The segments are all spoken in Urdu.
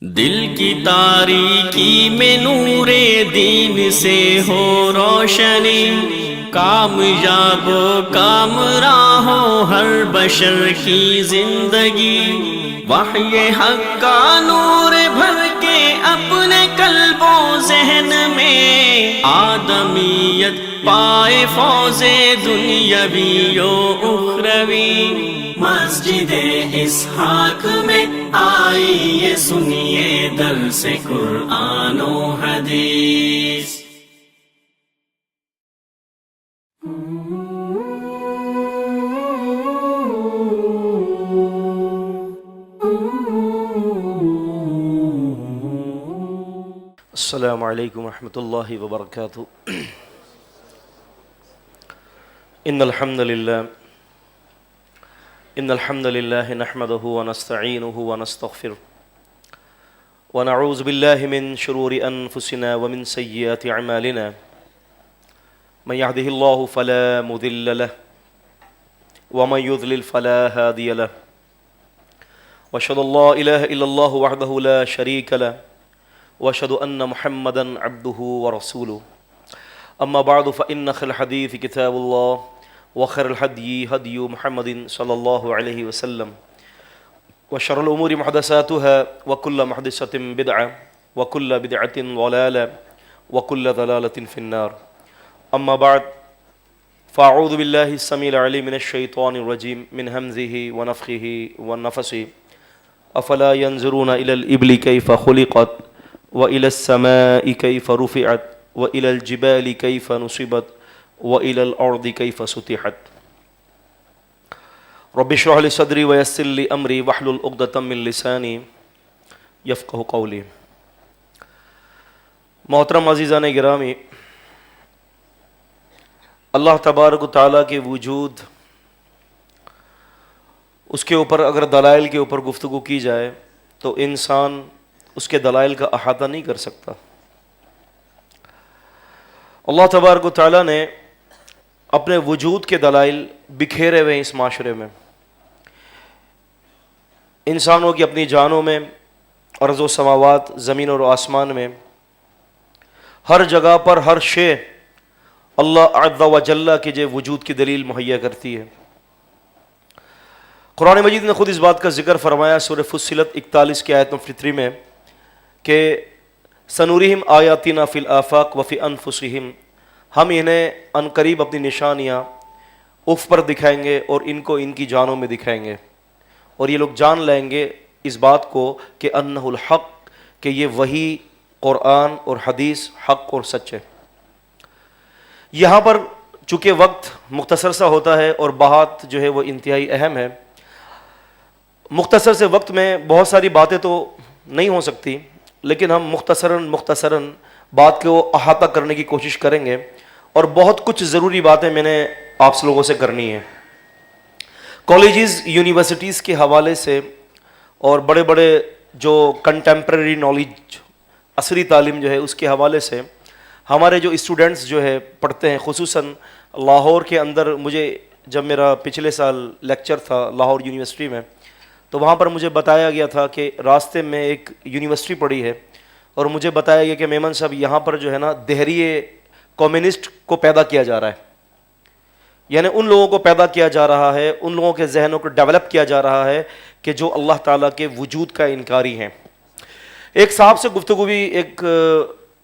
دل کی تاریکی میں نور دین سے ہو روشنی، کامیاب و کامراں ہو ہر بشر کی زندگی، وحی حق کا نور بھر کے اپنے قلب و ذہن میں، آدمیت پائے فوز دنیاوی و اخروی۔ مسجد اسحاق میں آئیے سنیے درس قرآن و حدیث۔ السلام علیکم ورحمۃ اللہ وبرکاتہ۔ ان الحمد للہ نحمده ونستعینه ونستغفره ونعوذ باللہ من شرور انفسنا ومن سیئات اعمالنا، من يهده الله فلا مضل له ومن يضلل فلا هادي له، واشهد ان لا اله الا الله وحده لا شريك له، واشهد ان محمدا عبده ورسوله۔ اما بعد فان خير الحديث كتاب الله، وخير الهدي هدي محمد صلى الله عليه وسلم، وشر الامور محدثاتها وكل محدثة بدعة وكل بدعة ضلالة وكل ضلالة في النار۔ اما بعد فاعوذ بالله السميع العليم من الشيطان الرجيم من همزه ونفخه ونفثه۔ افلا ينظرون الى الابل كيف خلقت وإلى السماء كيف رفعت وإلى الجبال كيف نصبت وإلى الأرض كيف سطحت۔ رب اشرح لي صدري ويسر لي أمري واحلل عقدة من لساني يفقهوا قولي۔ محترم عزیزان گرامی، اللہ تبارک و تعالیٰ کے وجود، اس کے اوپر اگر دلائل کے اوپر گفتگو کی جائے تو انسان اس کے دلائل کا احاطہ نہیں کر سکتا۔ اللہ تبارک و تعالیٰ نے اپنے وجود کے دلائل بکھیرے ہوئے اس معاشرے میں، انسانوں کی اپنی جانوں میں، ارض و سماوات، زمین اور آسمان میں، ہر جگہ پر ہر شے اللہ عز و جل کے جو وجود کی دلیل مہیا کرتی ہے۔ قرآن مجید نے خود اس بات کا ذکر فرمایا سورہ فصلت 41 کی آیت نمبر 3 میں کہ سنورہم آیاتنا فی الآفاق وفی انفسہم، ہم انہیں عنقریب اپنی نشانیاں افق پر دکھائیں گے اور ان کو ان کی جانوں میں دکھائیں گے، اور یہ لوگ جان لیں گے اس بات کو کہ انہ الحق، کہ یہ وحی، قرآن اور حدیث حق اور سچ ہے۔ یہاں پر چونکہ وقت مختصر سا ہوتا ہے اور بات جو ہے وہ انتہائی اہم ہے، مختصر سے وقت میں بہت ساری باتیں تو نہیں ہو سکتی، لیکن ہم مختصراً بات کو احاطہ کرنے کی کوشش کریں گے، اور بہت کچھ ضروری باتیں میں نے آپ سے لوگوں سے کرنی ہیں۔ کالجز، یونیورسٹیز کے حوالے سے اور بڑے بڑے جو کنٹمپریری نالج، عصری تعلیم جو ہے اس کے حوالے سے ہمارے جو اسٹوڈنٹس جو ہے پڑھتے ہیں، خصوصاً لاہور کے اندر، مجھے جب میرا پچھلے سال لیکچر تھا لاہور یونیورسٹی میں، تو وہاں پر مجھے بتایا گیا تھا کہ راستے میں ایک یونیورسٹی پڑی ہے، اور مجھے بتایا گیا کہ میمن صاحب یہاں پر جو ہے نا دہریے کمیونسٹ کو پیدا کیا جا رہا ہے، یعنی ان لوگوں کو پیدا کیا جا رہا ہے، ان لوگوں کے ذہنوں کو ڈیولپ کیا جا رہا ہے کہ جو اللہ تعالیٰ کے وجود کا انکاری ہیں۔ ایک صاحب سے گفتگو بھی ایک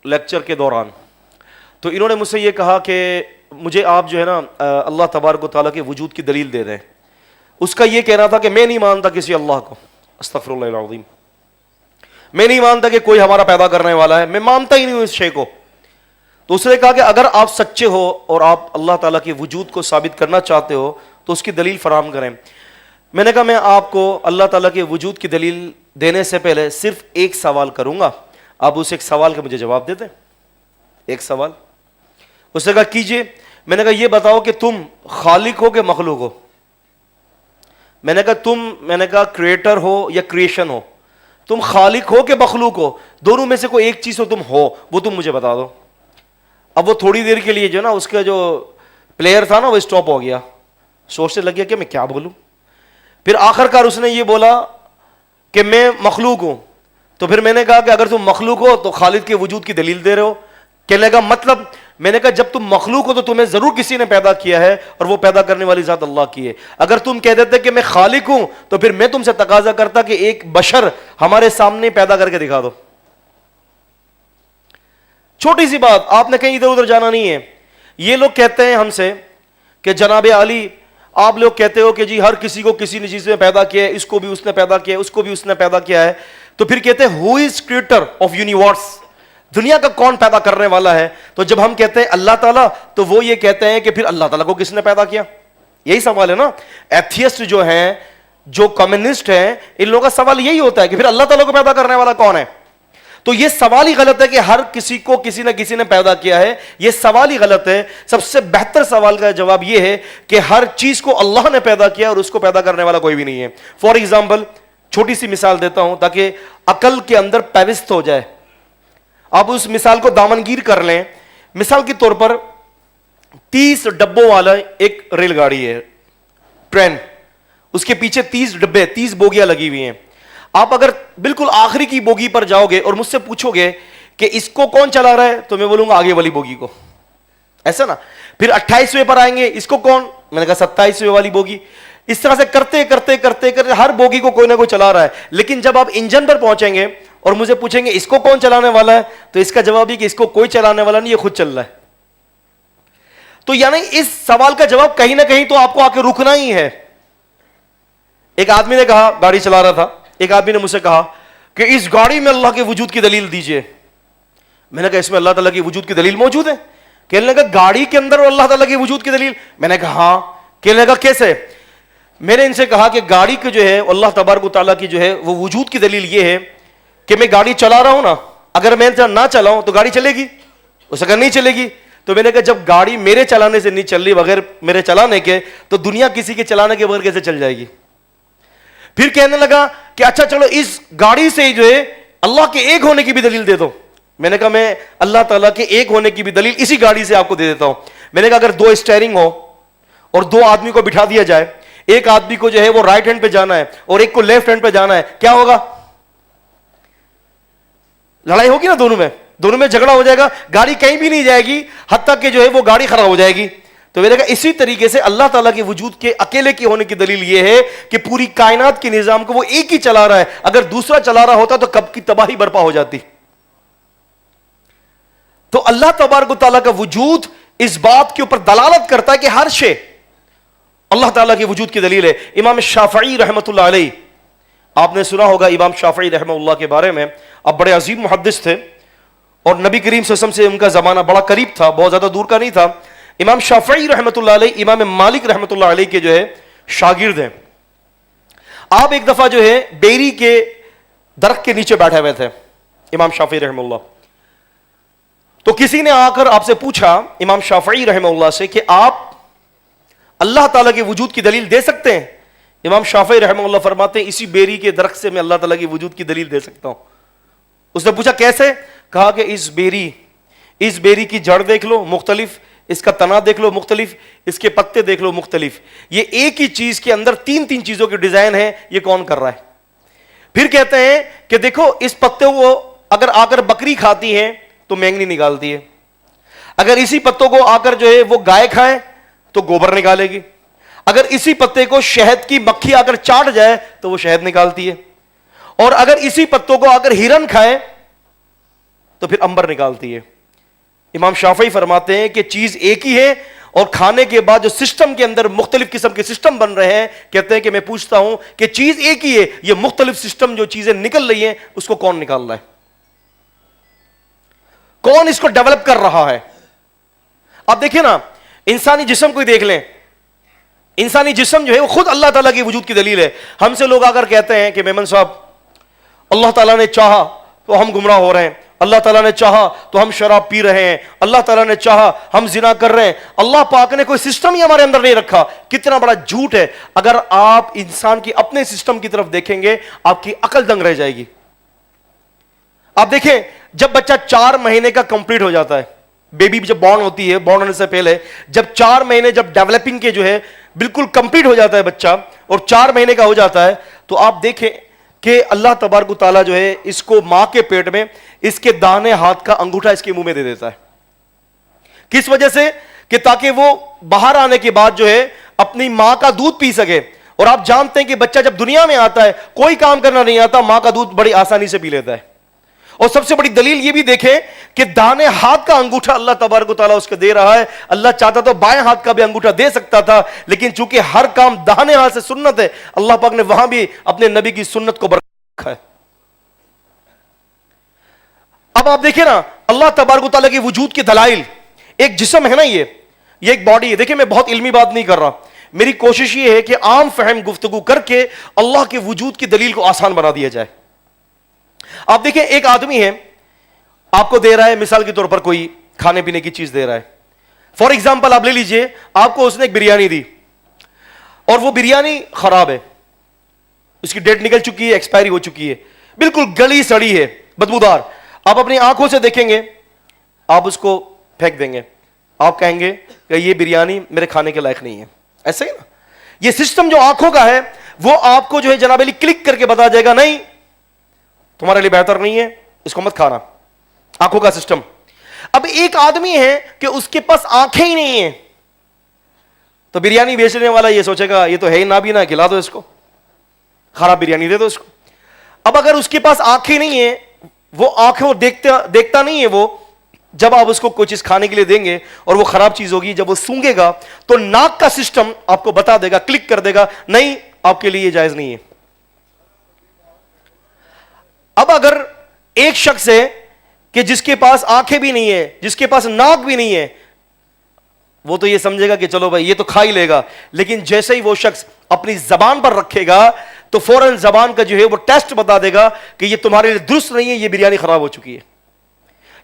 لیکچر کے دوران، تو انہوں نے مجھ سے یہ کہا کہ مجھے آپ جو ہے نا اللہ تبارک و تعالیٰ کے وجود کی دلیل دے دیں۔ اس کا یہ کہنا تھا کہ میں نہیں مانتا کسی اللہ کو، استغفر اللہ العظیم، میں نہیں مانتا کہ کوئی ہمارا پیدا کرنے والا ہے، میں مانتا ہی نہیں ہوں اس شے کو۔ تو اس نے کہا کہ اگر آپ سچے ہو اور آپ اللہ تعالیٰ کے وجود کو ثابت کرنا چاہتے ہو تو اس کی دلیل فراہم کریں۔ میں نے کہا میں آپ کو اللہ تعالیٰ کے وجود کی دلیل دینے سے پہلے صرف ایک سوال کروں گا، آپ اس ایک سوال کا مجھے جواب دے دیں۔ ایک سوال اس نے کہا کیجئے۔ میں نے کہا یہ بتاؤ کہ تم خالق ہو کہ مخلوق ہو؟ میں نے کہا کریٹر ہو یا کریشن ہو؟ تم خالق ہو کہ مخلوق ہو؟ دونوں میں سے کوئی ایک چیز ہو وہ تم مجھے بتا دو۔ اب وہ تھوڑی دیر کے لیے جو نا اس کا جو پلیئر تھا نا وہ اسٹاپ ہو گیا، سوچنے لگ گیا کہ میں کیا بولوں۔ پھر آخر کار اس نے یہ بولا کہ میں مخلوق ہوں۔ تو پھر میں نے کہا کہ اگر تم مخلوق ہو تو خالق کے وجود کی دلیل دے رہے ہو. کہنے لگا مطلب؟ میں نے کہا جب تم مخلوق ہو تو تمہیں ضرور کسی نے پیدا کیا ہے اور وہ پیدا کرنے والی ذات اللہ کی ہے. اگر تم کہہ دیتے کہ میں خالق ہوں تو پھر میں تم سے تقاضا کرتا کہ ایک بشر ہمارے سامنے پیدا کر کے دکھا دو. چھوٹی سی بات, آپ نے کہیں ادھر ادھر جانا نہیں ہے. یہ لوگ کہتے ہیں ہم سے کہ جناب علی آپ لوگ کہتے ہو کہ جی ہر کسی کو کسی نے چیز میں پیدا کیا ہے, اس کو بھی اس نے پیدا کیا ہے, اس کو بھی اس نے پیدا کیا ہے, تو پھر کہتے ہیں ہو از کریٹر آف یونیورس, دنیا کا کون پیدا کرنے والا ہے؟ تو جب ہم کہتے ہیں اللہ تعالیٰ تو وہ یہ کہتے ہیں کہ پھر اللہ تعالیٰ کو کس نے پیدا کیا؟ یہی سوال ہے نا. ایتھیسٹ جو ہیں, جو کمیونسٹ ہیں, ان لوگوں کا سوال یہی ہوتا ہے کہ پھر اللہ تعالیٰ کو پیدا کرنے والا کون ہے؟ تو یہ سوال ہی غلط ہے کہ ہر کسی کو کسی نہ کسی نے پیدا کیا ہے. یہ سوال ہی غلط ہے. سب سے بہتر سوال کا جواب یہ ہے کہ ہر چیز کو اللہ نے پیدا کیا اور اس کو پیدا کرنے والا کوئی بھی نہیں ہے. فار ایگزامپل چھوٹی سی مثال دیتا ہوں تاکہ عقل کے اندر پیوست ہو جائے. آپ اس مثال کو دامنگیر کر لیں. مثال کے طور پر 30 ڈبوں والا ایک ریل گاڑی ہے, ٹرین, اس کے پیچھے 30 ڈبے 30 بوگیاں لگی ہوئی ہیں. آپ اگر بالکل آخری کی بوگی پر جاؤ گے اور مجھ سے پوچھو گے کہ اس کو کون چلا رہا ہے, تو میں بولوں گا آگے والی بوگی کو, ایسا نا. پھر 28ویں پر آئیں گے, اس کو کون؟ میں نے کہا 27ویں والی بوگی. اس طرح سے کرتے کرتے کرتے کرتے ہر بوگی کو کوئی نہ کوئی چلا رہا ہے. لیکن جب آپ انجن پر پہنچیں گے اور مجھے پوچھیں گے اس کو کون چلانے والا ہے, تو اس کا جواب یہ کہ اس کو کوئی چلانے والا نہیں, یہ خود چل رہا ہے. تو یعنی اس سوال کا جواب کہیں نہ کہیں تو آپ کو آ کے رکنا ہی ہے. ایک آدمی نے کہا, گاڑی چلا رہا تھا, ایک آدمی نے مجھ سے کہا کہ اس گاڑی میں اللہ کے وجود کی دلیل دیجئے. میں نے کہا اس میں اللہ تعالیٰ کی وجود کی دلیل موجود ہے؟ کہنے لگا گاڑی کے اندر اللہ تعالیٰ کی وجود کی دلیل. میں نے کہا ہاں. کہنے لگا کیسے؟ میں نے ان سے کہا کہ گاڑی کے جو ہے اللہ تبارک و تعالیٰ کی جو ہے وہ وجود کی دلیل یہ ہے کہ میں گاڑی چلا رہا ہوں نا, اگر میں نہ چلاؤں تو گاڑی چلے گی, اس اگر نہیں چلے گی. تو میں نے کہا جب گاڑی میرے چلانے سے نہیں چل رہی بغیر میرے چلانے کے, تو دنیا کسی کے چلانے کے بغیر کیسے چل جائے گی؟ پھر کہنے لگا کہ اچھا چلو اس گاڑی سے جو ہے اللہ کے ایک ہونے کی بھی دلیل دے دو. میں نے کہا میں اللہ تعالیٰ کے ایک ہونے کی بھی دلیل اسی گاڑی سے آپ کو دے دیتا ہوں. میں نے کہا اگر 2 اسٹیئرنگ ہو اور 2 آدمی کو بٹھا دیا جائے, ایک آدمی کو جو ہے وہ رائٹ ہینڈ پہ جانا ہے اور ایک کو لیفٹ ہینڈ پہ جانا ہے, کیا ہوگا؟ لڑائی ہوگی نا, دونوں میں جھگڑا ہو جائے گا, گاڑی کہیں بھی نہیں جائے گی, حتیٰ کہ جو ہے وہ گاڑی خراب ہو جائے گی. تو میں نے کہا اسی طریقے سے اللہ تعالیٰ کے وجود کے اکیلے کے ہونے کی دلیل یہ ہے کہ پوری کائنات کے نظام کو وہ ایک ہی چلا رہا ہے. اگر دوسرا چلا رہا ہوتا تو کب کی تباہی برپا ہو جاتی. تو اللہ تبارک و تعالیٰ کا وجود اس بات کے اوپر دلالت کرتا ہے کہ ہر شے اللہ تعالیٰ کے وجود کی دلیل ہے. امام شافعی رحمۃ اللہ علیہ, آپ نے سنا ہوگا امام شافعی رحمہ اللہ کے بارے میں. اب بڑے عظیم محدث تھے اور نبی کریم صلی اللہ علیہ وسلم سے ان کا زمانہ بڑا قریب تھا, بہت زیادہ دور کا نہیں تھا. امام شافعی رحمۃ اللہ علیہ امام مالک رحمۃ اللہ علیہ کے جو ہے شاگرد ہیں. آپ ایک دفعہ جو ہے بیری کے درخت کے نیچے بیٹھے ہوئے تھے امام شافعی رحمہ اللہ. تو کسی نے آ کر آپ سے پوچھا امام شافعی رحمہ اللہ سے کہ آپ اللہ تعالیٰ کے وجود کی دلیل دے سکتے ہیں؟ امام شافعی رحمہ اللہ فرماتے ہیں اسی بیری کے درخت سے میں اللہ تعالیٰ کی وجود کی دلیل دے سکتا ہوں. اس نے پوچھا کیسے؟ کہا کہ اس بیری کی جڑ دیکھ لو مختلف, اس کا تنا دیکھ لو مختلف, اس کے پتے دیکھ لو مختلف, یہ ایک ہی چیز کے اندر 3 چیزوں کی ڈیزائن ہے, یہ کون کر رہا ہے؟ پھر کہتے ہیں کہ دیکھو اس پتے کو اگر آ کر بکری کھاتی ہے تو مینگنی نکالتی ہے, اگر اسی پتوں کو آ کر جو ہے وہ گائے کھائے تو گوبر نکالے گی, اگر اسی پتے کو شہد کی مکھی آ کر چاٹ جائے تو وہ شہد نکالتی ہے, اور اگر اسی پتوں کو آ کر ہرن کھائے تو پھر عنبر نکالتی ہے. امام شافعی فرماتے ہیں کہ چیز ایک ہی ہے اور کھانے کے بعد جو سسٹم کے اندر مختلف قسم کے سسٹم بن رہے ہیں, کہتے ہیں کہ میں پوچھتا ہوں کہ چیز ایک ہی ہے, یہ مختلف سسٹم جو چیزیں نکل رہی ہیں اس کو کون نکال رہا ہے, کون اس کو ڈیولپ کر رہا ہے؟ آپ دیکھیں نا, انسانی جسم کو دیکھ لیں, انسانی جسم جو ہے وہ خود اللہ تعالیٰ کی وجود کی دلیل ہے. ہم سے لوگ آ کر کہتے ہیں کہ میمن صاحب اللہ تعالیٰ نے چاہا تو ہم گمراہ ہو رہے ہیں, اللہ تعالیٰ نے چاہا تو ہم شراب پی رہے ہیں, اللہ تعالیٰ نے چاہا ہم زنا کر رہے ہیں, اللہ پاک نے کوئی سسٹم ہی ہمارے اندر نہیں رکھا. کتنا بڑا جھوٹ ہے. اگر آپ انسان کی اپنے سسٹم کی طرف دیکھیں گے آپ کی عقل دنگ رہ جائے گی. آپ دیکھیں جب بچہ 4 مہینے کا کمپلیٹ ہو جاتا ہے, بیبی جب بورن ہوتی ہے, بورن ہونے سے پہلے جب 4 مہینے جب ڈیولپنگ کے جو ہے بالکل کمپلیٹ ہو جاتا ہے بچہ اور 4 مہینے کا ہو جاتا ہے, تو آپ دیکھیں کہ اللہ تبارک و تعالیٰ جو ہے اس کو ماں کے پیٹ میں اس کے دانے ہاتھ کا انگوٹھا اس کے منہ میں دے دیتا ہے. کس وجہ سے؟ کہ تاکہ وہ باہر آنے کے بعد جو ہے اپنی ماں کا دودھ پی سکے. اور آپ جانتے ہیں کہ بچہ جب دنیا میں آتا ہے کوئی کام کرنا نہیں آتا, ماں کا دودھ بڑی آسانی سے پی لیتا ہے. اور سب سے بڑی دلیل یہ بھی دیکھیں کہ دانے ہاتھ کا انگوٹھا اللہ تبارک و تعالیٰ اس کو دے رہا ہے. اللہ چاہتا تو بائیں ہاتھ کا بھی انگوٹھا دے سکتا تھا, لیکن چونکہ ہر کام داہنے ہاتھ سے سنت ہے, اللہ پاک نے وہاں بھی اپنے نبی کی سنت کو برقرار رکھا ہے. اب آپ دیکھیں نا اللہ تبارک و تعالیٰ کی وجود کے دلائل. ایک جسم ہے نا, یہ ایک باڈی ہے. دیکھیں میں بہت علمی بات نہیں کر رہا, میری کوشش یہ ہے کہ عام فہم گفتگو کر کے اللہ کے وجود کی دلیل کو آسان بنا دیا جائے. آپ دیکھیں ایک آدمی ہے, آپ کو دے رہا ہے مثال کے طور پر کوئی کھانے پینے کی چیز دے رہا ہے. فار ایگزامپل آپ لے لیجئے, آپ کو اس نے ایک بریانی دی اور وہ بریانی خراب ہے, اس کی ڈیٹ نکل چکی ہے, ایکسپائری ہو چکی ہے, بالکل گلی سڑی ہے, بدبودار. آپ اپنی آنکھوں سے دیکھیں گے, آپ اس کو پھینک دیں گے, آپ کہیں گے کہ یہ بریانی میرے کھانے کے لائق نہیں ہے. ایسے ہی نا, یہ سسٹم جو آنکھوں کا ہے وہ آپ کو جو ہے جناب علی کلک کر کے بتا جائے گا نہیں تمہارے لیے بہتر نہیں ہے, اس کو مت کھانا. آنکھوں کا سسٹم. اب ایک آدمی ہے کہ اس کے پاس آنکھیں ہی نہیں ہیں, تو بریانی بیچنے والا یہ سوچے گا یہ تو ہے ہی نابینا, کھلا دو اس کو, خراب بریانی دے دو اس کو. اب اگر اس کے پاس آنکھیں نہیں ہیں, وہ آنکھیں دیکھتا نہیں ہے, وہ جب آپ اس کو کوئی چیز کھانے کے لیے دیں گے اور وہ خراب چیز ہوگی, جب وہ سونگے گا تو ناک کا سسٹم آپ کو بتا دے گا, کلک کر دے گا نہیں آپ کے لیے یہ جائز نہیں ہے. اب اگر ایک شخص ہے کہ جس کے پاس آنکھیں بھی نہیں ہے, جس کے پاس ناک بھی نہیں ہے, وہ تو یہ سمجھے گا کہ چلو بھائی یہ تو کھا ہی لے گا, لیکن جیسے ہی وہ شخص اپنی زبان پر رکھے گا تو فوراً زبان کا جو ہے وہ ٹیسٹ بتا دے گا کہ یہ تمہارے لیے درست نہیں ہے, یہ بریانی خراب ہو چکی ہے.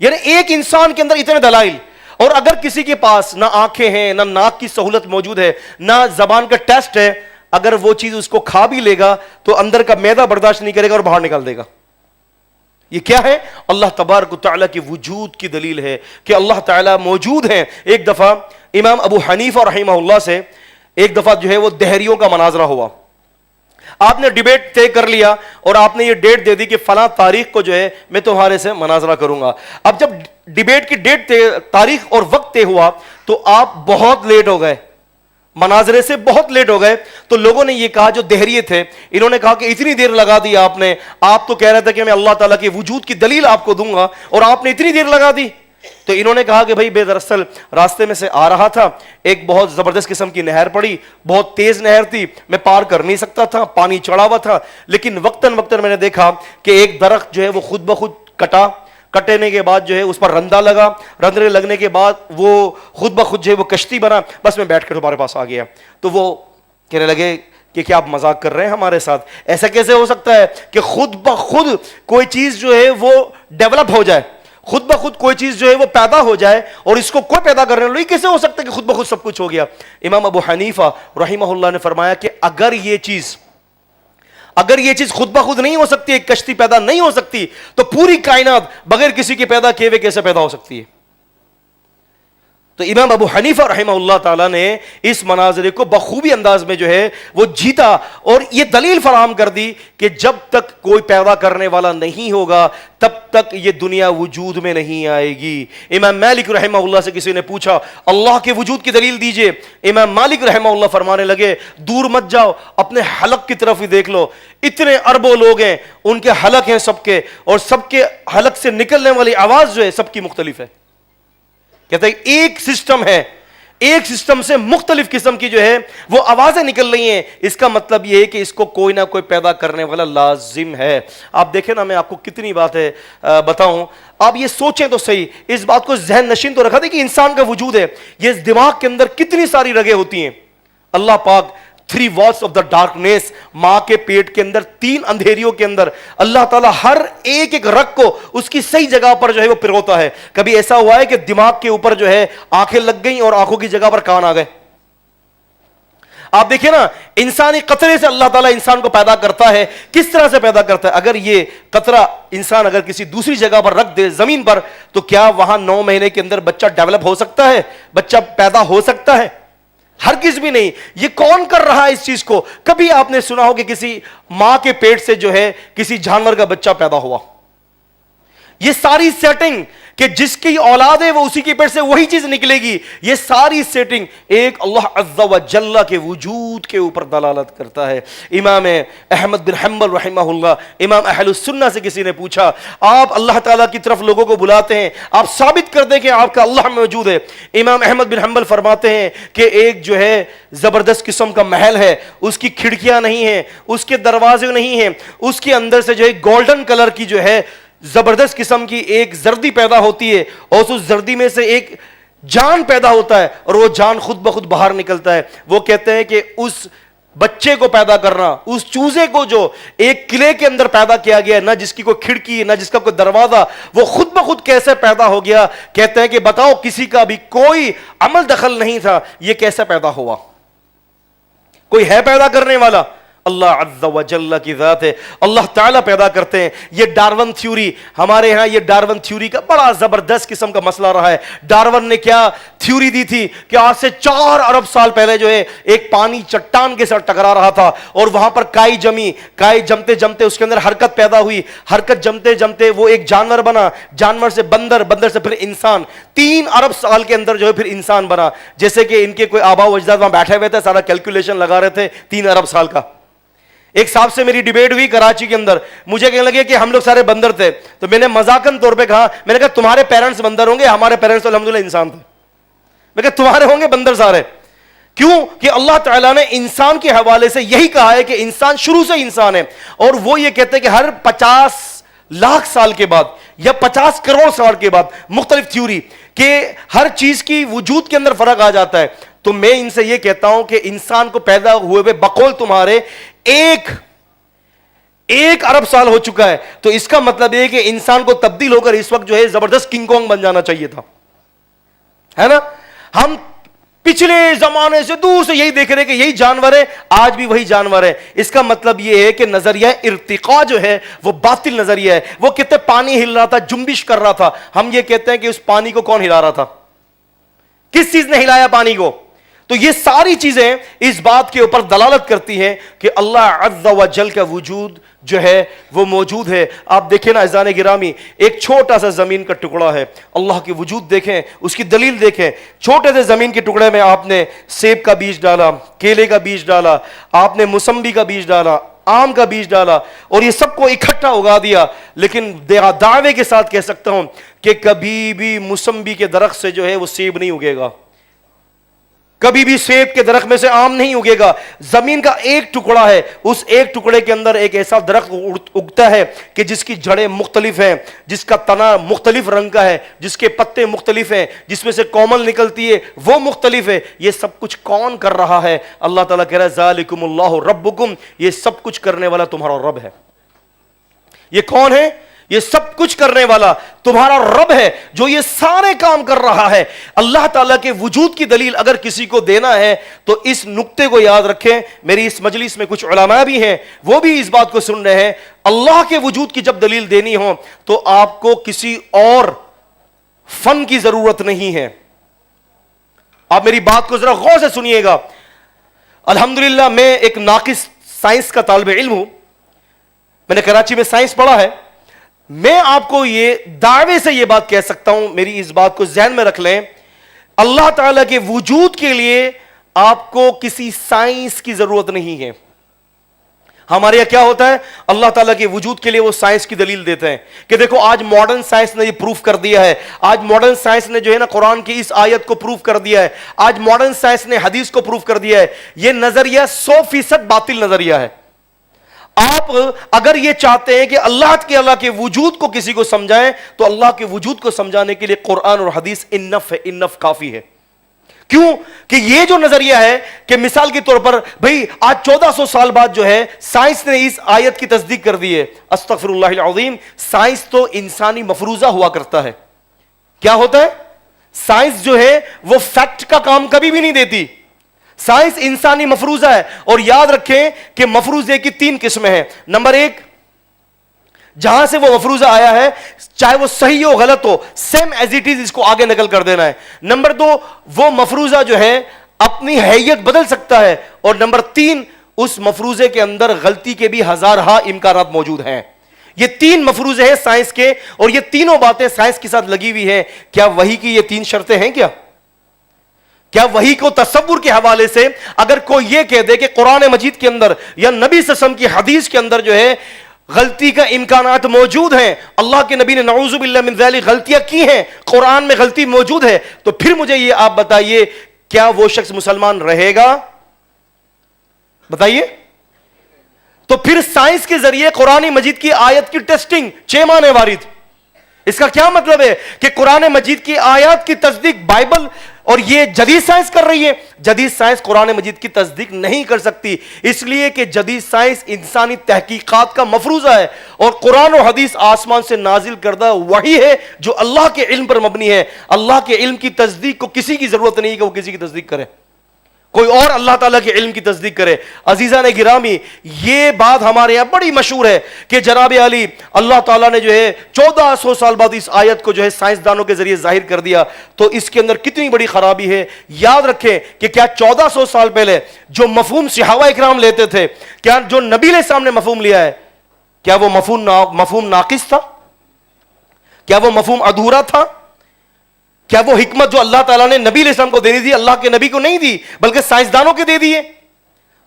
یعنی ایک انسان کے اندر اتنے دلائل, اور اگر کسی کے پاس نہ آنکھیں ہیں, نہ ناک کی سہولت موجود ہے, نہ زبان کا ٹیسٹ ہے, اگر وہ چیز اس کو کھا بھی لے گا تو اندر کا معدہ برداشت نہیں کرے گا اور باہر نکال دے گا. یہ کیا ہے؟ اللہ تبارک و تعالیٰ کی وجود کی دلیل ہے کہ اللہ تعالیٰ موجود ہیں. ایک دفعہ امام ابو حنیفہ رحمہ اللہ سے ایک دفعہ جو ہے وہ دہریوں کا مناظرہ ہوا. آپ نے ڈیبیٹ طے کر لیا اور آپ نے یہ ڈیٹ دے دی کہ فلاں تاریخ کو جو ہے میں تمہارے سے مناظرہ کروں گا. اب جب ڈیبیٹ کی ڈیٹ تاریخ اور وقت طے ہوا تو آپ بہت لیٹ ہو گئے, مناظرے سے بہت لیٹ ہو گئے. تو لوگوں نے یہ کہا, جو دہریے تھے انہوں نے کہا کہ اتنی دیر لگا دی آپ نے, آپ تو کہہ رہے تھے کہ میں اللہ تعالیٰ کے وجود کی دلیل آپ کو دوں گا اور آپ نے اتنی دیر لگا دی. تو انہوں نے کہا کہ بھائی بے دراصل راستے میں سے آ رہا تھا, ایک بہت زبردست قسم کی نہر پڑی, بہت تیز نہر تھی, میں پار کر نہیں سکتا تھا, پانی چڑھا ہوا تھا, لیکن وقتاً وقتاً میں نے دیکھا کہ ایک درخت جو ہے وہ خود بخود کٹا, کٹنے کے بعد جو ہے اس پر رندا لگا, رندے لگنے کے بعد وہ خود بخود جو ہے وہ کشتی بنا, بس میں بیٹھ کر تمہارے پاس آ گیا. تو وہ کہنے لگے کہ کیا آپ مذاق کر رہے ہیں ہمارے ساتھ, ایسا کیسے ہو سکتا ہے کہ خود بخود کوئی چیز جو ہے وہ ڈیولپ ہو جائے, خود بخود کوئی چیز جو ہے وہ پیدا ہو جائے اور اس کو کوئی پیدا کرنے والا, کیسے ہو سکتا ہے کہ خود بخود سب کچھ ہو گیا. امام ابو حنیفہ رحمہ اللہ نے فرمایا کہ اگر یہ چیز خود بخود نہیں ہو سکتی, ایک کشتی پیدا نہیں ہو سکتی, تو پوری کائنات بغیر کسی کے پیدا کیے ہوئے کیسے پیدا ہو سکتی ہے. تو امام ابو حنیفہ رحمہ اللہ تعالیٰ نے اس مناظرے کو بخوبی انداز میں جو ہے وہ جیتا اور یہ دلیل فراہم کر دی کہ جب تک کوئی پیدا کرنے والا نہیں ہوگا تب تک یہ دنیا وجود میں نہیں آئے گی. امام مالک رحمہ اللہ سے کسی نے پوچھا اللہ کے وجود کی دلیل دیجئے, امام مالک رحمہ اللہ فرمانے لگے دور مت جاؤ, اپنے حلق کی طرف ہی دیکھ لو, اتنے اربوں لوگ ہیں, ان کے حلق ہیں سب کے, اور سب کے حلق سے نکلنے والی آواز جو ہے سب کی مختلف ہے. کہتے ہیں ایک سسٹم ہے, ایک سسٹم سے مختلف قسم کی جو ہے وہ آوازیں نکل رہی ہیں, اس کا مطلب یہ ہے کہ اس کو کوئی نہ کوئی پیدا کرنے والا لازم ہے. آپ دیکھیں نا, میں آپ کو کتنی باتیں بتاؤں, آپ یہ سوچیں تو صحیح, اس بات کو ذہن نشین تو رکھا دیں کہ انسان کا وجود ہے, یہ دماغ کے اندر کتنی ساری رگیں ہوتی ہیں. اللہ پاک 3 walls of the darkness, ماں کے پیٹ کے اندر 3 اندھیریوں کے اندر اللہ تعالیٰ ہر ایک رگ کو اس کی صحیح جگہ پر جو ہے وہ پروتا ہے. کبھی ایسا ہوا ہے کہ دماغ کے اوپر جو ہے آنکھیں لگ گئیں اور آنکھوں کی جگہ پر کان آ گئے؟ آپ دیکھیں نا, انسانی قطرے سے اللہ تعالیٰ انسان کو پیدا کرتا ہے. کس طرح سے پیدا کرتا ہے؟ اگر یہ قطرہ انسان اگر کسی دوسری جگہ پر رکھ دے زمین پر, تو کیا وہاں 9 مہینے کے اندر بچہ ڈیولپ ہو سکتا ہے, بچہ پیدا ہو سکتا ہے؟ ہرگز بھی نہیں. یہ کون کر رہا ہے اس چیز کو؟ کبھی آپ نے سنا ہو کہ کسی ماں کے پیٹ سے جو ہے کسی جانور کا بچہ پیدا ہوا؟ یہ ساری سیٹنگ کہ جس کی اولاد ہے وہ اسی کے پیٹ سے وہی چیز نکلے گی، یہ ساری سیٹنگ ایک اللہ عز و جل کے وجود کے اوپر دلالت کرتا ہے. امام احمد بن حنبل رحمہ اللہ، امام اہل السنہ سے کسی نے پوچھا، آپ اللہ تعالیٰ کی طرف لوگوں کو بلاتے ہیں، آپ ثابت کر دیں کہ آپ کا اللہ موجود ہے. امام احمد بن حنبل فرماتے ہیں کہ ایک جو ہے زبردست قسم کا محل ہے، اس کی کھڑکیاں نہیں ہیں، اس کے دروازے نہیں ہیں، اس کے اندر سے جو ہے گولڈن کلر کی جو ہے زبردست قسم کی ایک زردی پیدا ہوتی ہے، اور اس زردی میں سے ایک جان پیدا ہوتا ہے، اور وہ جان خود بخود باہر نکلتا ہے. وہ کہتے ہیں کہ اس بچے کو پیدا کرنا، اس چوزے کو جو ایک قلعے کے اندر پیدا کیا گیا، نہ جس کی کوئی کھڑکی نہ جس کا کوئی دروازہ، وہ خود بخود کیسے پیدا ہو گیا؟ کہتے ہیں کہ بتاؤ، کسی کا بھی کوئی عمل دخل نہیں تھا، یہ کیسے پیدا ہوا؟ کوئی ہے پیدا کرنے والا؟ اللہ عز و جل کی ذات ہے، اللہ تعالیٰ پیدا کرتے ہیں. یہ ڈارون تھیوری، ہمارے ہاں یہ ڈارون تھیوری کا بڑا زبردست قسم کا مسئلہ رہا ہے. ڈارون نے کیا تھیوری دی تھی کہ آج سے 4 ارب سال پہلے جو ہے ایک پانی چٹان کے ساتھ ٹکرا رہا تھا، اور وہاں پر کائی جمی، کائی جمتے جمتے اس کے اندر حرکت پیدا ہوئی، حرکت جمتے جمتے وہ ایک جانور بنا، جانور سے بندر، بندر سے پھر انسان، 3 ارب سال کے اندر جو ہے پھر انسان بنا. جیسے کہ ان کے کوئی آبا و اجداد وہاں بیٹھے ہوئے تھے، سارا کیلکولیشن لگا رہے تھے 3 ارب سال کا. ایک صاحب سے میری ڈیبیٹ ہوئی کراچی کے اندر، مجھے کہنے لگے کہ ہم لوگ سارے بندر تھے، تو میں نے مذاقن طور پہ کہا، میں نے کہا تمہارے پیرنٹس بندر ہوں گے، ہمارے پیرنٹس تو الحمدللہ انسان تھے. میں کہا تمہارے ہوں گے بندر سارے. کیوں کہ اللہ تعالیٰ نے انسان کے حوالے سے یہی کہا ہے کہ انسان شروع سے انسان ہے، اور وہ یہ کہتے ہیں کہ ہر 50 لاکھ سال کے بعد یا 50 کروڑ سال کے بعد، مختلف تھیوری کہ ہر چیز کی وجود کے اندر فرق آ جاتا ہے. تو میں ان سے یہ کہتا ہوں کہ انسان کو پیدا ہوئے ہوئے بقول تمہارے ایک ارب سال ہو چکا ہے، تو اس کا مطلب یہ کہ انسان کو تبدیل ہو کر اس وقت جو ہے زبردست کنگ کونگ بن جانا چاہیے تھا، ہے نا؟ ہم پچھلے زمانے سے دور سے یہی دیکھ رہے کہ یہی جانور ہے، آج بھی وہی جانور ہے. اس کا مطلب یہ ہے کہ نظریہ ارتقاء جو ہے وہ باطل نظریہ ہے. وہ کہتے پانی ہل رہا تھا، جنبش کر رہا تھا، ہم یہ کہتے ہیں کہ اس پانی کو کون ہلا رہا تھا؟ کس چیز نے ہلایا پانی کو؟ تو یہ ساری چیزیں اس بات کے اوپر دلالت کرتی ہیں کہ اللہ عز و جل کا وجود جو ہے وہ موجود ہے. آپ دیکھیں نا عزیزان گرامی، ایک چھوٹا سا زمین کا ٹکڑا ہے، اللہ کی وجود دیکھیں، اس کی دلیل دیکھیں. چھوٹے سے زمین کے ٹکڑے میں آپ نے سیب کا بیج ڈالا، کیلے کا بیج ڈالا، آپ نے موسمبی کا بیج ڈالا، آم کا بیج ڈالا، اور یہ سب کو اکٹھا اگا دیا. لیکن دعوے کے ساتھ کہہ سکتا ہوں کہ کبھی بھی موسمبی کے درخت سے جو ہے وہ سیب نہیں اگے گا، کبھی بھی سیب کے درخت میں سے آم نہیں اگے گا. زمین کا ایک ٹکڑا ہے، اس ایک ٹکڑے کے اندر ایک ایسا درخت اگتا ہے کہ جس کی جڑیں مختلف ہیں، جس کا تنا مختلف رنگ کا ہے، جس کے پتے مختلف ہیں، جس میں سے کومل نکلتی ہے وہ مختلف ہے. یہ سب کچھ کون کر رہا ہے؟ اللہ تعالیٰ کہہ رہا ہے ذالکم اللہ ربکم، یہ سب کچھ کرنے والا تمہارا رب ہے. یہ کون ہے؟ یہ سب کچھ کرنے والا تمہارا رب ہے جو یہ سارے کام کر رہا ہے. اللہ تعالیٰ کے وجود کی دلیل اگر کسی کو دینا ہے تو اس نقطے کو یاد رکھیں. میری اس مجلس میں کچھ علماء بھی ہیں، وہ بھی اس بات کو سن رہے ہیں. اللہ کے وجود کی جب دلیل دینی ہو تو آپ کو کسی اور فن کی ضرورت نہیں ہے. آپ میری بات کو ذرا غور سے سنیے گا. الحمدللہ میں ایک ناقص سائنس کا طالب علم ہوں، میں نے کراچی میں سائنس پڑھا ہے. میں آپ کو یہ دعوے سے یہ بات کہہ سکتا ہوں، میری اس بات کو ذہن میں رکھ لیں، اللہ تعالیٰ کے وجود کے لیے آپ کو کسی سائنس کی ضرورت نہیں ہے. ہمارے یہاں کیا ہوتا ہے؟ اللہ تعالیٰ کے وجود کے لیے وہ سائنس کی دلیل دیتے ہیں کہ دیکھو آج ماڈرن سائنس نے یہ پروف کر دیا ہے، آج ماڈرن سائنس نے جو ہے نا قرآن کی اس آیت کو پروف کر دیا ہے، آج ماڈرن سائنس نے حدیث کو پروف کر دیا ہے. یہ نظریہ 100% باطل نظریہ ہے. آپ اگر یہ چاہتے ہیں کہ اللہ کے وجود کو کسی کو سمجھائیں تو اللہ کے وجود کو سمجھانے کے لیے قرآن اور حدیث انف ہے، انف کافی ہے. کیوں کہ یہ جو نظریہ ہے کہ مثال کے طور پر بھئی آج 1400 سال بعد جو ہے سائنس نے اس آیت کی تصدیق کر دی ہے. استغفر اللہ العظیم، سائنس تو انسانی مفروضہ ہوا کرتا ہے. کیا ہوتا ہے؟ سائنس جو ہے وہ فیکٹ کا کام کبھی بھی نہیں دیتی. سائنس انسانی مفروضہ ہے. اور یاد رکھیں کہ مفروضے کی 3 قسمیں ہیں. نمبر 1، جہاں سے وہ مفروضہ آیا ہے چاہے وہ صحیح ہو غلط ہو، سیم ایز اٹ از اس کو آگے نقل کر دینا ہے. نمبر 2، وہ مفروضہ جو ہے اپنی حیت بدل سکتا ہے، اور نمبر 3 اس مفروضے کے اندر غلطی کے بھی ہزارہا امکانات موجود ہیں۔ یہ 3 مفروضے ہیں سائنس کے، اور یہ تینوں باتیں سائنس کے ساتھ لگی ہوئی ہیں۔ کیا وحی کی یہ 3 شرطیں ہیں؟ کیا وحی کو تصور کے حوالے سے اگر کوئی یہ کہہ دے کہ قرآن مجید کے اندر یا نبی صلی اللہ علیہ وسلم کی حدیث کے اندر جو ہے غلطی کا امکانات موجود ہیں، اللہ کے نبی نے نعوذ باللہ من ذالک غلطیاں کی ہیں، قرآن میں غلطی موجود ہے، تو پھر مجھے یہ آپ بتائیے کیا وہ شخص مسلمان رہے گا؟ بتائیے۔ تو پھر سائنس کے ذریعے قرآن مجید کی آیت کی ٹیسٹنگ 6 ماہ وارد، اس کا کیا مطلب ہے کہ قرآن مجید کی آیات کی تصدیق بائبل اور یہ جدید سائنس کر رہی ہے؟ جدید سائنس قرآن مجید کی تصدیق نہیں کر سکتی، اس لیے کہ جدید سائنس انسانی تحقیقات کا مفروضہ ہے، اور قرآن و حدیث آسمان سے نازل کردہ وحی ہے جو اللہ کے علم پر مبنی ہے۔ اللہ کے علم کی تصدیق کو کسی کی ضرورت نہیں کہ وہ کسی کی تصدیق کرے، کوئی اور اللہ تعالیٰ کے علم کی تصدیق کرے۔ عزیزان گرامی، یہ بات ہمارے یہاں بڑی مشہور ہے کہ جناب علی اللہ تعالیٰ نے جو ہے 1400 سال بعد اس آیت کو جو ہے سائنسدانوں کے ذریعے ظاہر کر دیا، تو اس کے اندر کتنی بڑی خرابی ہے۔ یاد رکھیں کہ کیا 1400 سال پہلے جو مفہوم صحابہ اکرام لیتے تھے، کیا جو نبی علیہ السلام نے مفہوم لیا ہے، کیا وہ مفہوم ناقص تھا؟ کیا وہ مفہوم ادھورا تھا؟ کیا وہ حکمت جو اللہ تعالیٰ نے نبی علیہ السلام کو دینی تھی اللہ کے نبی کو نہیں دی بلکہ سائنسدانوں کے دے دیے؟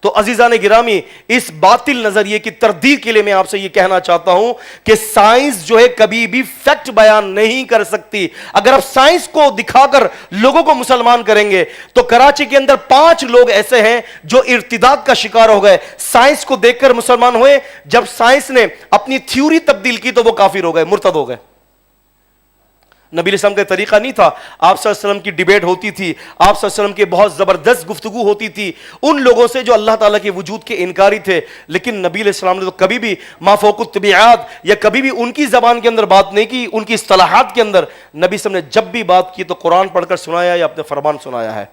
تو عزیزان گرامی، اس باطل نظریے کی تردید کے لیے میں آپ سے یہ کہنا چاہتا ہوں کہ سائنس جو ہے کبھی بھی فیکٹ بیان نہیں کر سکتی۔ اگر آپ سائنس کو دکھا کر لوگوں کو مسلمان کریں گے تو کراچی کے اندر 5 لوگ ایسے ہیں جو ارتداد کا شکار ہو گئے، سائنس کو دیکھ کر مسلمان ہوئے، جب سائنس نے اپنی تھیوری تبدیل کی تو وہ کافر ہو گئے، مرتد ہو گئے۔ نبی علیہ السلام کا طریقہ نہیں تھا۔ آپ صلی اللہ علیہ وسلم کی ڈیبیٹ ہوتی تھی، آپ صلی اللہ علیہ وسلم کی بہت زبردست گفتگو ہوتی تھی ان لوگوں سے جو اللہ تعالیٰ کے وجود کے انکاری تھے، لیکن نبی علیہ السلام نے تو کبھی بھی ما فوق الطبیعات یا کبھی بھی ان کی زبان کے اندر بات نہیں کی، ان کی اصطلاحات کے اندر۔ نبی علیہ السلام نے جب بھی بات کی تو قرآن پڑھ کر سنایا یا اپنے فرمان سنایا ہے۔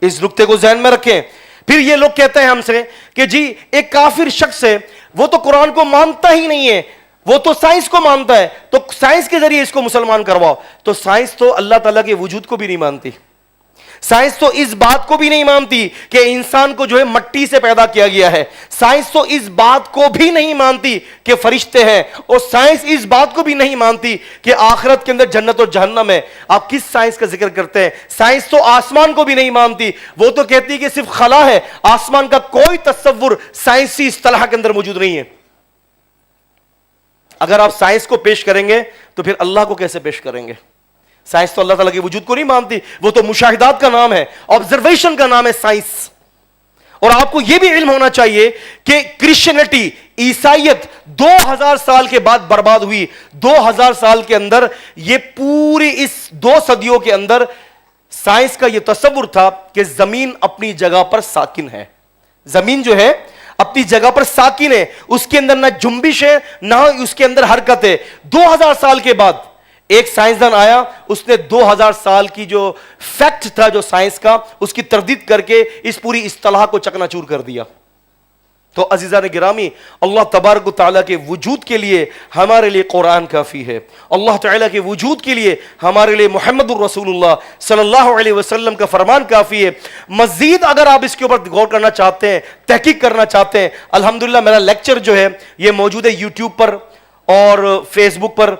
اس نقطے کو ذہن میں رکھیں۔ پھر یہ لوگ کہتے ہیں ہم سے کہ جی ایک کافر شخص ہے، وہ تو قرآن کو مانتا ہی نہیں ہے، وہ تو سائنس کو مانتا ہے، تو سائنس کے ذریعے اس کو مسلمان کرواؤ۔ تو سائنس تو اللہ تعالیٰ کے وجود کو بھی نہیں مانتی، سائنس تو اس بات کو بھی نہیں مانتی کہ انسان کو جو ہے مٹی سے پیدا کیا گیا ہے، سائنس تو اس بات کو بھی نہیں مانتی کہ فرشتے ہیں، اور سائنس اس بات کو بھی نہیں مانتی کہ آخرت کے اندر جنت اور جہنم ہے۔ آپ کس سائنس کا ذکر کرتے ہیں؟ سائنس تو آسمان کو بھی نہیں مانتی، وہ تو کہتی ہے کہ صرف خلا ہے، آسمان کا کوئی تصور سائنسی اصطلاح کے اندر موجود نہیں ہے۔ اگر آپ سائنس کو پیش کریں گے تو پھر اللہ کو کیسے پیش کریں گے؟ سائنس تو اللہ تعالیٰ کے وجود کو نہیں مانتی، وہ تو مشاہدات کا نام ہے، آبزرویشن کا نام ہے سائنس۔ اور آپ کو یہ بھی علم ہونا چاہیے کہ کرسچینٹی، عیسائیت 2000 سال کے بعد برباد ہوئی۔ 2000 سال کے اندر یہ پوری اس 2 صدیوں کے اندر سائنس کا یہ تصور تھا کہ زمین اپنی جگہ پر ساکن ہے، زمین جو ہے اپنی جگہ پر ساکن ہے، اس کے اندر نہ جنبش ہے نہ اس کے اندر حرکت ہے۔ 2000 سال کے بعد ایک سائنسدان آیا، اس نے 2000 سال کی جو فیکٹ تھا جو سائنس کا، اس کی تردید کر کے اس پوری اصطلاح کو چکنا چور کر دیا۔ تو عزیزان گرامی، اللہ تبارک و تعالیٰ کے وجود کے لیے ہمارے لیے قرآن کافی ہے، اللہ تعالیٰ کے وجود کے لیے ہمارے لیے محمد الرسول اللہ صلی اللہ علیہ وسلم کا فرمان کافی ہے۔ مزید اگر آپ اس کے اوپر غور کرنا چاہتے ہیں، تحقیق کرنا چاہتے ہیں، الحمدللہ میرا لیکچر جو ہے یہ موجود ہے یوٹیوب پر اور فیس بک پر،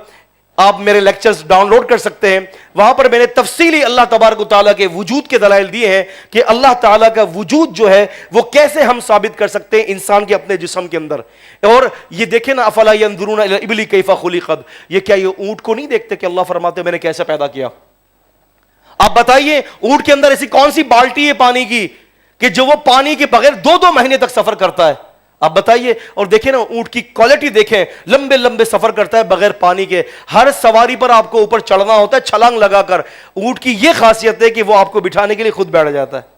آپ میرے لیکچرز ڈاؤن لوڈ کر سکتے ہیں۔ وہاں پر میں نے تفصیلی اللہ تبارک و تعالیٰ کے وجود کے دلائل دیے ہیں کہ اللہ تعالیٰ کا وجود جو ہے وہ کیسے ہم ثابت کر سکتے ہیں انسان کے اپنے جسم کے اندر۔ اور یہ دیکھیں نا، افلا ينظرون الى الابل کیف خلقت، یہ کیا یہ اونٹ کو نہیں دیکھتے کہ اللہ فرماتے میں نے کیسے پیدا کیا؟ آپ بتائیے اونٹ کے اندر ایسی کون سی بالٹی ہے پانی کی کہ جو وہ پانی کے بغیر 2 مہینے تک سفر کرتا ہے؟ آپ بتائیے۔ اور دیکھیں نا اونٹ کی کوالٹی دیکھیں، لمبے لمبے سفر کرتا ہے بغیر پانی کے، ہر سواری پر آپ کو اوپر چڑھنا ہوتا ہے چھلانگ لگا کر۔ اونٹ کی یہ خاصیت ہے کہ وہ آپ کو بٹھانے کے لیے خود بیٹھ جاتا ہے۔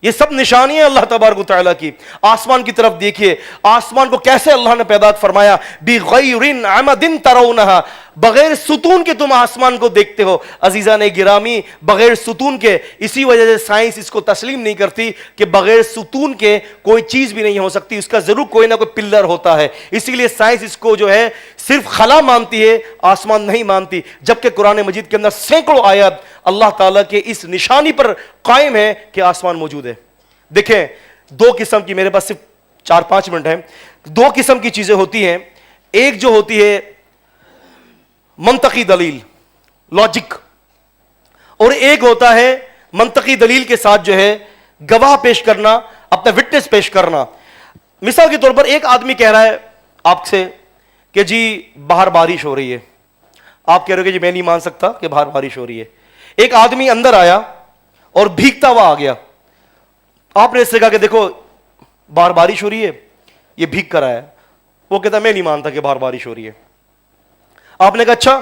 یہ سب نشانیاں اللہ تبارک و تعالیٰ کی۔ آسمان کی طرف دیکھیے، آسمان کو کیسے اللہ نے پیدا فرمایا، بغیر عمد ترونها، بغیر ستون کے تم آسمان کو دیکھتے ہو. عزیزان گرامی, بغیر ستون کے, اسی وجہ سے سائنس اس کو تسلیم نہیں کرتی کہ بغیر ستون کے کوئی چیز بھی نہیں ہو سکتی, اس کا ضرور کوئی نہ کوئی پلر ہوتا ہے. اسی لیے سائنس اس کو جو ہے صرف خلا مانتی ہے, آسمان نہیں مانتی, جبکہ قرآن مجید کے اندر سینکڑوں آیات اللہ تعالیٰ کے اس نشانی پر قائم ہے کہ آسمان موجود ہے. دیکھیں, دو قسم کی, میرے پاس صرف 4-5 منٹ ہیں, دو قسم کی چیزیں ہوتی ہیں. ایک جو ہوتی ہے منطقی دلیل, لاجک, اور ایک ہوتا ہے منطقی دلیل کے ساتھ جو ہے گواہ پیش کرنا, اپنا وٹنس پیش کرنا. مثال کے طور پر ایک آدمی کہہ رہا ہے آپ سے کہ جی باہر بارش ہو رہی ہے. آپ کہہ رہے ہو کہ جی میں نہیں مان سکتا کہ باہر بارش ہو رہی ہے. ایک آدمی اندر آیا اور بھیگتا ہوا آ گیا. آپ نے اس سے کہا کہ دیکھو باہر بارش ہو رہی ہے, یہ بھیگ کر آیا. وہ کہتا میں نہیں مانتا کہ باہر بارش ہو رہی ہے. آپ نے کہا اچھا,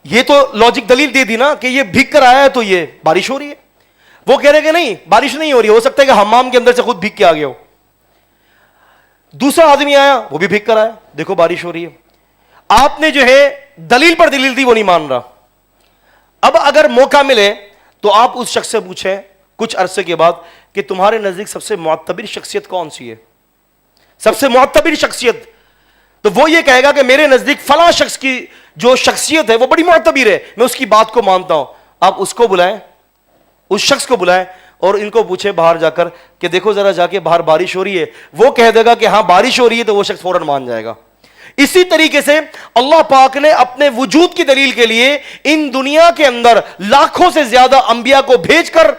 یہ تو لاجک دلیل دے دی نا کہ یہ بھیگ کر آیا ہے تو یہ بارش ہو رہی ہے. وہ کہہ رہے کہ نہیں بارش نہیں ہو رہی ہے, ہو سکتا ہے کہ حمام کے اندر سے خود بھیگ کے آ گیا ہو. دوسرا آدمی آیا, وہ بھی بھیگ کر آیا, دیکھو بارش ہو رہی ہے. آپ نے جو ہے دلیل پر دلیل دی, وہ نہیں مان رہا. اب اگر موقع ملے تو آپ اس شخص سے پوچھیں کچھ عرصے کے بعد کہ تمہارے نزدیک سب سے معتبر شخصیت کون سی ہے, سب سے معتبر شخصیت, تو وہ یہ کہے گا کہ میرے نزدیک فلاں شخص کی جو شخصیت ہے وہ بڑی معتبر ہے, میں اس کی بات کو مانتا ہوں. آپ اس کو بلائیں, اس شخص کو بلائیں اور ان کو پوچھیں باہر جا کر کہ دیکھو ذرا جا کے باہر بارش ہو رہی ہے. وہ کہہ دے گا کہ ہاں بارش ہو رہی ہے تو وہ شخص فوراً مان جائے گا. اسی طریقے سے اللہ پاک نے اپنے وجود کی دلیل کے لیے ان دنیا کے اندر لاکھوں سے زیادہ انبیاء کو بھیج کر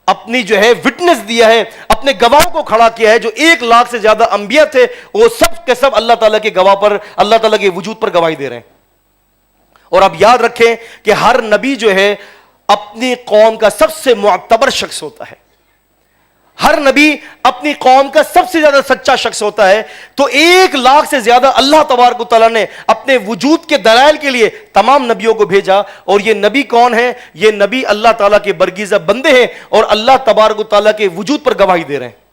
اپنی جو ہے وٹنس دیا ہے, اپنے گواہوں کو کھڑا کیا ہے. جو 1 لاکھ سے زیادہ انبیاء تھے وہ سب کے سب اللہ تعالیٰ کے گواہ پر, اللہ تعالیٰ کے وجود پر گواہی دے رہے ہیں. اور اب یاد رکھیں کہ ہر نبی جو ہے اپنی قوم کا سب سے معتبر شخص ہوتا ہے, ہر نبی اپنی قوم کا سب سے زیادہ سچا شخص ہوتا ہے. تو 1 لاکھ سے زیادہ اللہ تبارک و تعالیٰ نے اپنے وجود کے دلائل کے لیے تمام نبیوں کو بھیجا. اور یہ نبی کون ہے؟ یہ نبی اللہ تعالیٰ کے برگزیدہ بندے ہیں اور اللہ تبارک و تعالیٰ کے وجود پر گواہی دے رہے ہیں.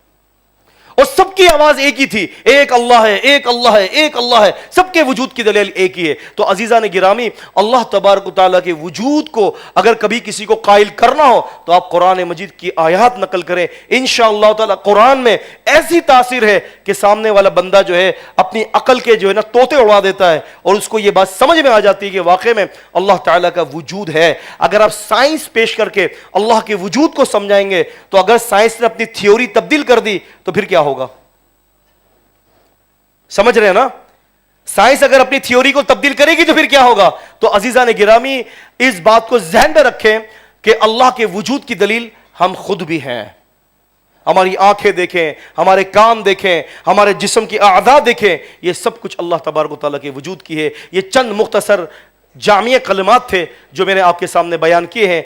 اور سب کی آواز ایک ہی تھی, ایک اللہ ہے, ایک اللہ ہے, ایک اللہ ہے. سب کے وجود کی دلیل ایک ہی ہے. تو عزیزان گرامی, اللہ تبارک و تعالیٰ کے وجود کو اگر کبھی کسی کو قائل کرنا ہو تو آپ قرآن مجید کی آیات نقل کریں. انشاءاللہ تعالیٰ قرآن میں ایسی تاثیر ہے کہ سامنے والا بندہ جو ہے اپنی عقل کے جو ہے نا طوطے اڑا دیتا ہے اور اس کو یہ بات سمجھ میں آ جاتی ہے کہ واقعے میں اللہ تعالیٰ کا وجود ہے. اگر آپ سائنس پیش کر کے اللہ کے وجود کو سمجھائیں گے تو اگر سائنس نے اپنی تھیوری تبدیل کر دی تو پھر کیا ہوگا؟ سمجھ رہے ہیں نا؟ سائنس اگر اپنی تھیوری کو تبدیل کرے گی تو پھر کیا ہوگا؟ تو عزیزان گرامی اس بات کو ذہن میں رکھیں کہ اللہ کے وجود کی دلیل ہم خود بھی ہیں. ہماری آنکھیں دیکھیں, ہمارے کام دیکھیں, ہمارے جسم کی اعضاء دیکھیں, یہ سب کچھ اللہ تبارک و تعالیٰ کے وجود کی ہے. یہ چند مختصر جامع کلمات تھے جو میں نے آپ کے سامنے بیان کیے ہیں.